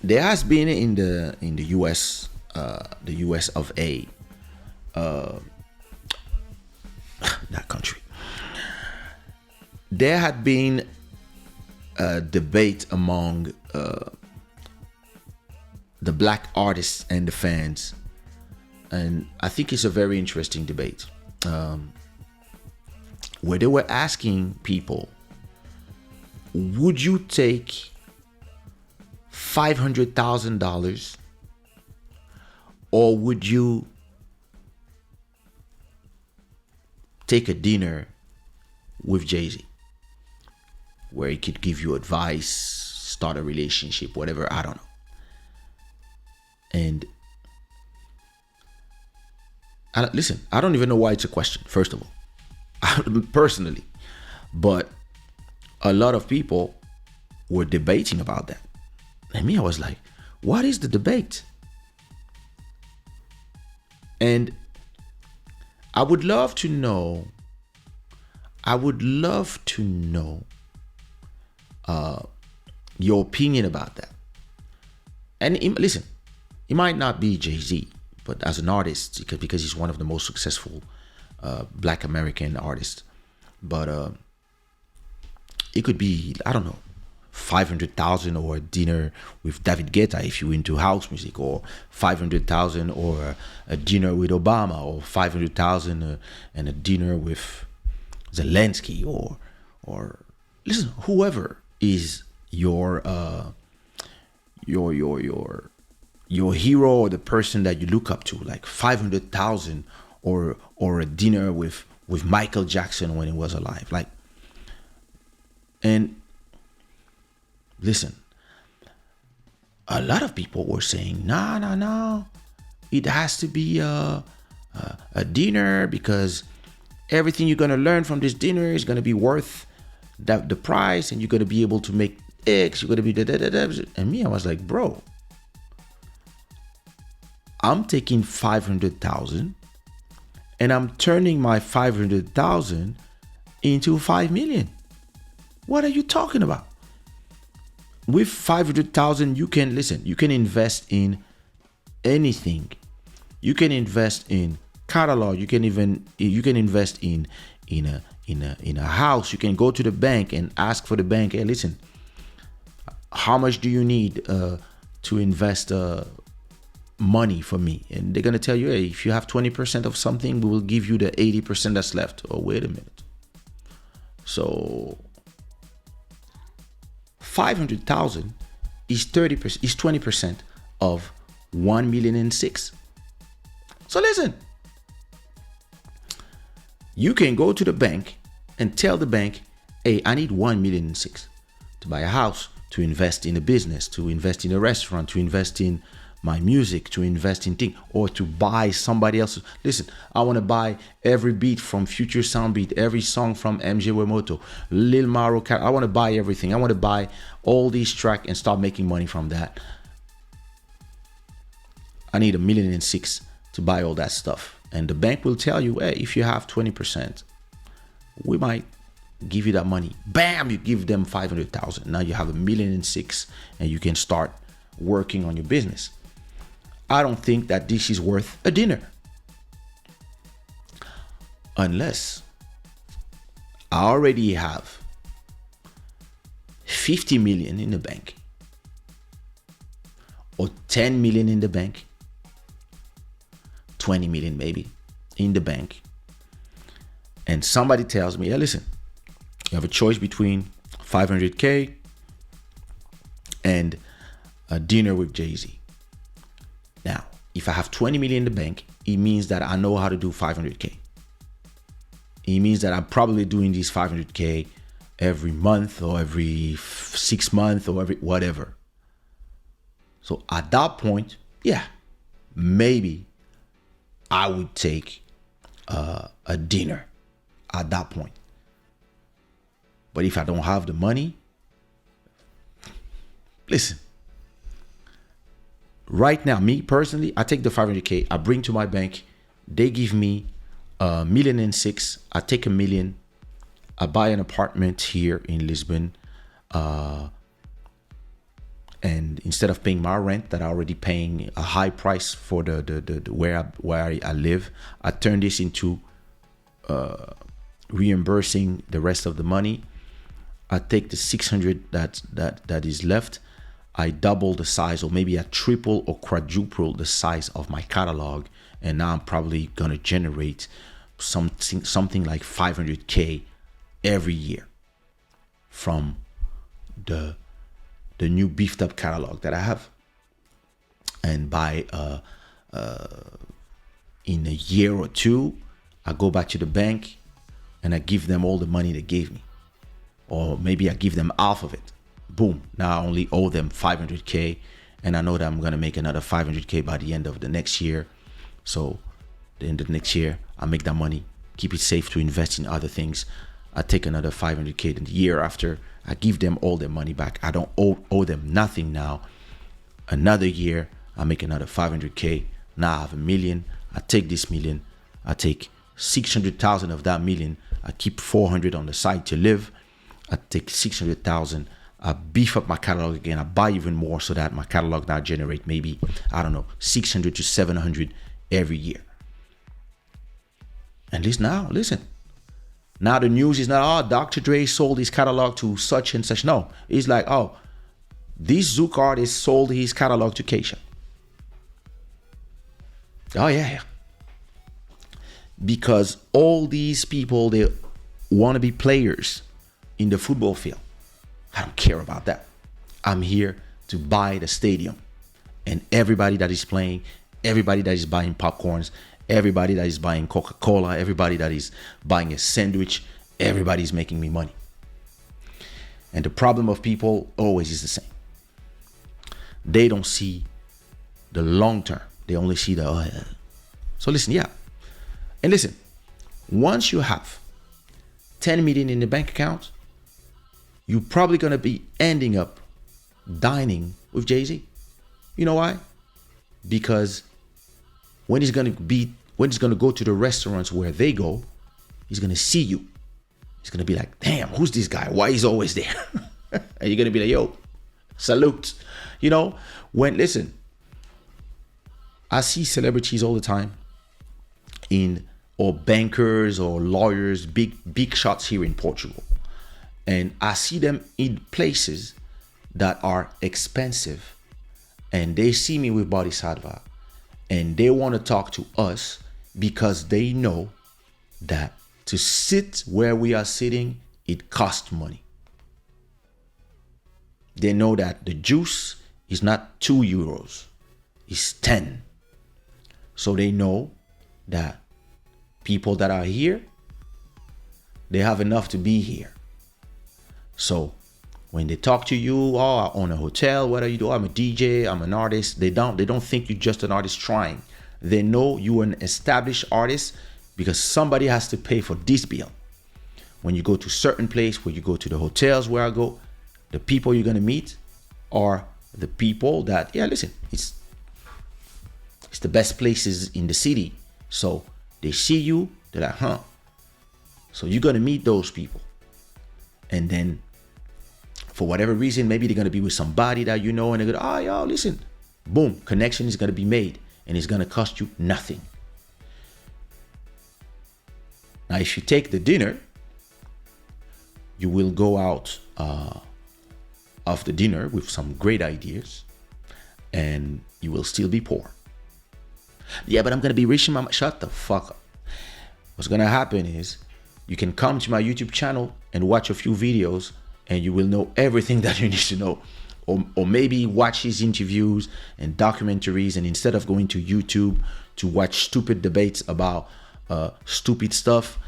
there has been in the U.S. of A, that country. There had been a debate among the black artists and the fans, and I think it's a very interesting debate, where they were asking people, would you take $500,000 or would you take a dinner with Jay-Z where he could give you advice, start a relationship, whatever, I don't know. And listen, I don't even know why it's a question, first of all, personally. But a lot of people were debating about that. And me, I was like, what is the debate? And I would love to know, your opinion about that. And listen, he might not be Jay-Z, but as an artist, because he's one of the most successful Black American artists. But it could be, I don't know, 500,000 or a dinner with David Guetta if you're into house music, or 500,000 or a dinner with Obama, or 500,000 and a dinner with Zelensky, or listen, whoever is your hero or the person that you look up to, like 500,000 or a dinner with Michael Jackson when he was alive, like. And listen, a lot of people were saying, no, it has to be a dinner, because everything you're gonna learn from this dinner is gonna be worth the price, and you're gonna be able to make X. You're gonna be da. And me, I was like, bro, I'm taking 500,000, and I'm turning my 500,000 into 5 million. What are you talking about? With 500,000, you can invest in anything. You can invest in catalog. You can invest in a house. You can go to the bank and ask for the bank, hey, listen, how much do you need to invest money for me? And they're gonna tell you, hey, if you have 20% of something, we will give you the 80% that's left. Oh, wait a minute. So 500,000 is 30%, is 20% of 1,000,006. So listen, you can go to the bank and tell the bank, hey, I need 1,000,006 to buy a house, to invest in a business, to invest in a restaurant, to invest in my music, to invest in things, or to buy somebody else's. Listen, I want to buy every beat from Future Soundbeat, every song from MJ Wemoto, Lil Maro. I want to buy everything. I want to buy all these tracks and start making money from that. I need 1,000,006 to buy all that stuff. And the bank will tell you, hey, if you have 20%, we might give you that money. Bam, you give them 500,000. Now you have 1,000,006 and you can start working on your business. I don't think that this is worth a dinner. Unless I already have 50 million in the bank, or 10 million in the bank, 20 million maybe in the bank, and somebody tells me, hey, listen, you have a choice between 500K and a dinner with Jay-Z. Now, if I have 20 million in the bank, it means that I know how to do 500K. It means that I'm probably doing these 500K every month, or every 6 months, or every whatever. So at that point, yeah, maybe I would take a dinner at that point. But if I don't have the money, listen, right now, me personally, I take the 500K, I bring to my bank, they give me 1,000,006, I take 1,000,000, I buy an apartment here in Lisbon, And instead of paying my rent that I already paying a high price for the where I live, I turn this into reimbursing the rest of the money. I take the 600 that is left. I double the size, or maybe I triple or quadruple the size of my catalog, and now I'm probably gonna generate something like 500K every year from the new beefed up catalog that I have. And by in a year or two, I go back to the bank and I give them all the money they gave me, or maybe I give them half of it. Boom, now I only owe them 500K, and I know that I'm gonna make another 500K by the end of the next year. So the end of the next year, I make that money, keep it safe to invest in other things. I take another 500K. Then the year after, I give them all their money back. I don't owe them nothing now. Another year, I make another 500K. Now I have 1 million. I take this 1 million. I take 600,000 of that 1 million. I keep 400 on the side to live. I take 600,000. I beef up my catalog again. I buy even more so that my catalog now generate maybe, I don't know, 600 to 700 every year. And listen. Now the news is not, oh, Dr. Dre sold his catalog to such and such. No, it's like, oh, this Zouk artist sold his catalog to Kaysha. Oh yeah. Because all these people, they want to be players in the football field. I don't care about that. I'm here to buy the stadium, and everybody that is playing, everybody that is buying popcorns, everybody that is buying Coca-Cola, everybody that is buying a sandwich, everybody is making me money. And the problem of people always is the same. They don't see the long term. They only see the, oh, yeah. So listen, yeah. And listen, once you have 10 million in the bank account, you're probably going to be ending up dining with Jay-Z. You know why? Because when he's going to go to the restaurants where they go, he's going to see you. He's going to be like, damn, who's this guy? Why he's always there? And you're going to be like, yo, salute. You know, listen, I see celebrities all the time or bankers or lawyers, big shots here in Portugal. And I see them in places that are expensive, and they see me with Bodhisattva, and they want to talk to us because they know that to sit where we are sitting, it costs money. They know that the juice is not 2 euros, it's 10. So they know that people that are here, they have enough to be here. So when they talk to you, oh, I own a hotel, what are you doing? I'm a DJ, I'm an artist. They don't think you're just an artist trying. They know you're an established artist because somebody has to pay for this bill. When you go to certain place, where you go to the hotels where I go, the people you're gonna meet are the people that, yeah, listen, it's the best places in the city. So they see you, they're like, huh. So you're gonna meet those people. And then for whatever reason, maybe they're going to be with somebody that you know, and they're going to, oh, yo, listen, boom, connection is going to be made, and it's going to cost you nothing. Now, if you take the dinner, you will go out after dinner with some great ideas, and you will still be poor. Yeah, but I'm going to be rich in my... Shut the fuck up. What's going to happen is you can come to my YouTube channel and watch a few videos, and you will know everything that you need to know. Or maybe watch his interviews and documentaries, and instead of going to YouTube to watch stupid debates about stupid stuff,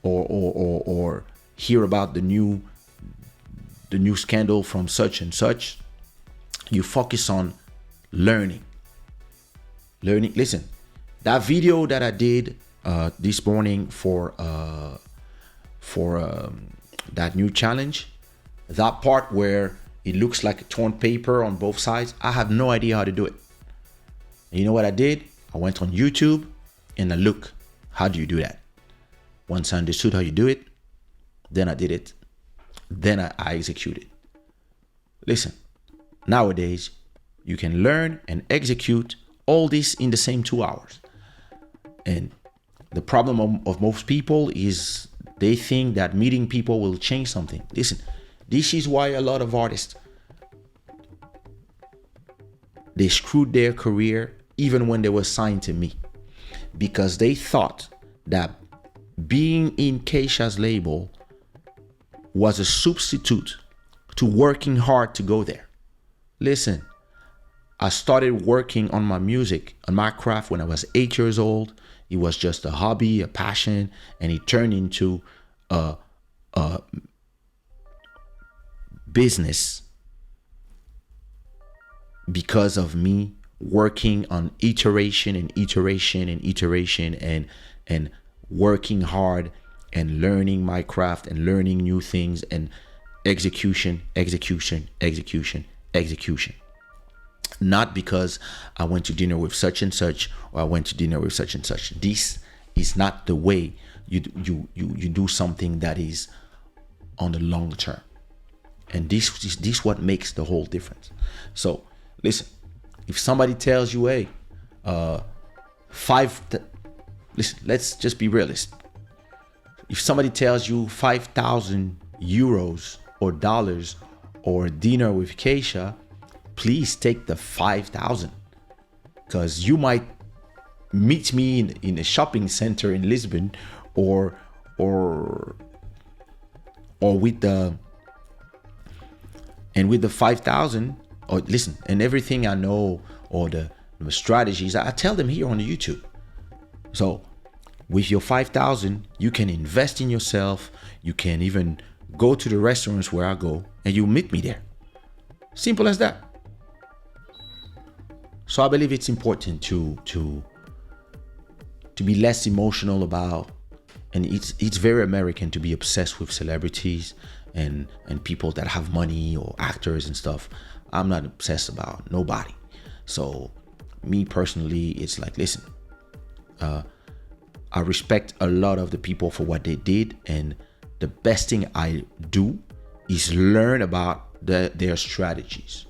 or hear about the new scandal from such and such, you focus on learning. Listen, that video that I did this morning for that new challenge, that part where it looks like a torn paper on both sides, I have no idea how to do it. And you know what I did? I went on YouTube and I look, how do you do that? Once I understood how you do it, then I did it. Then I executed. Listen, Nowadays, you can learn and execute all this in the same 2 hours. And the problem of most people is they think that meeting people will change something. Listen, this is why a lot of artists, they screwed their career even when they were signed to me, because they thought that being in Kaysha's label was a substitute to working hard to go there. Listen, I started working on my music, on my craft when I was 8 years old. It was just a hobby, a passion, and it turned into a business because of me working on iteration and iteration and iteration and working hard and learning my craft and learning new things and execution. Not because I went to dinner with such and such or I went to dinner with such and such. This is not the way you do something that is on the long term. And this what makes the whole difference. So listen, if somebody tells you, hey, listen, let's just be realist. If somebody tells you 5,000 euros or dollars or dinner with Kaysha, please take the 5,000, because you might meet me in a shopping center in Lisbon or with the 5,000, or listen, and everything I know or the strategies I tell them here on the YouTube. So with your 5,000, you can invest in yourself. You can even go to the restaurants where I go and you meet me there. Simple as that. So I believe it's important to be less emotional about, and it's very American to be obsessed with celebrities and people that have money or actors and stuff. I'm not obsessed about nobody. So me personally, it's like, listen, I respect a lot of the people for what they did, and the best thing I do is learn about their strategies.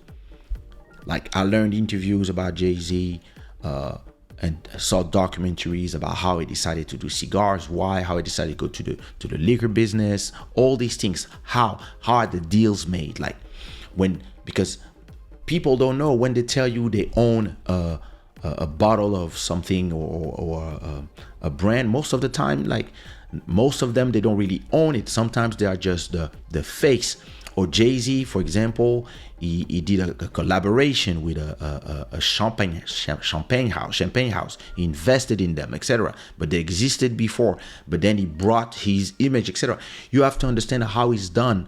Like I learned interviews about Jay-Z and saw documentaries about how he decided to do cigars, how he decided to go to the liquor business, all these things. How are the deals made? Like because people don't know when they tell you they own a bottle of something or a brand. Most of the time, like most of them, they don't really own it. Sometimes they are just the face. Or Jay-Z, for example, he did a collaboration with a champagne house. He invested in them, etc. But they existed before. But then he brought his image, etc. You have to understand how it's done,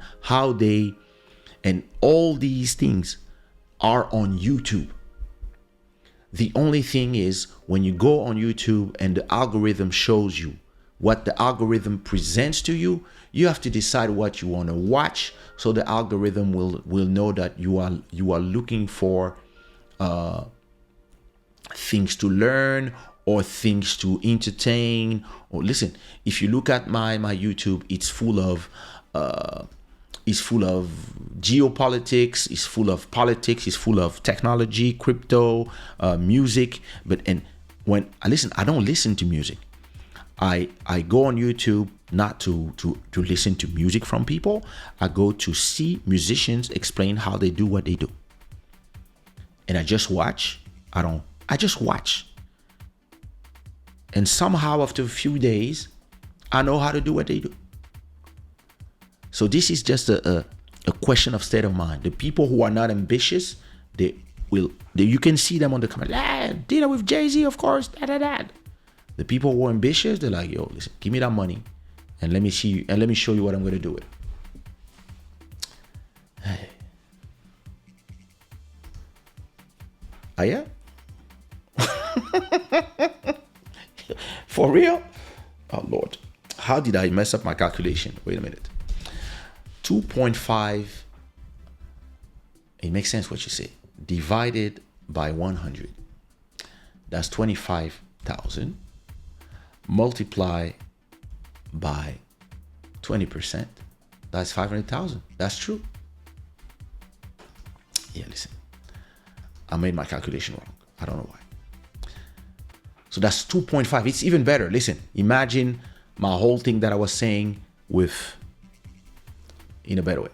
and all these things are on YouTube. The only thing is, when you go on YouTube and the algorithm shows you what the algorithm presents to you, you have to decide what you want to watch, so the algorithm will know that you are looking for things to learn or things to entertain. Or listen, if you look at my YouTube, it's full of geopolitics, it's full of politics, it's full of technology, crypto, music. When I listen, I don't listen to music. I go on YouTube not to listen to music from people. I go to see musicians explain how they do what they do. And I just watch. I just watch. And somehow after a few days, I know how to do what they do. So this is just a question of state of mind. The people who are not ambitious, you can see them on the comment. Dinner with Jay-Z, of course. The people who are ambitious, they're like, yo, listen, give me that money and let me show you what I'm going to do with it. Hey. Oh, yeah? For real? Oh, Lord. How did I mess up my calculation? Wait a minute. 2.5. It makes sense what you say. Divided by 100. That's 25,000. Multiply by 20%. That's 500,000. That's true. Yeah, listen. I made my calculation wrong. I don't know why. So that's 2.5. It's even better. Listen, imagine my whole thing that I was saying with in a better way.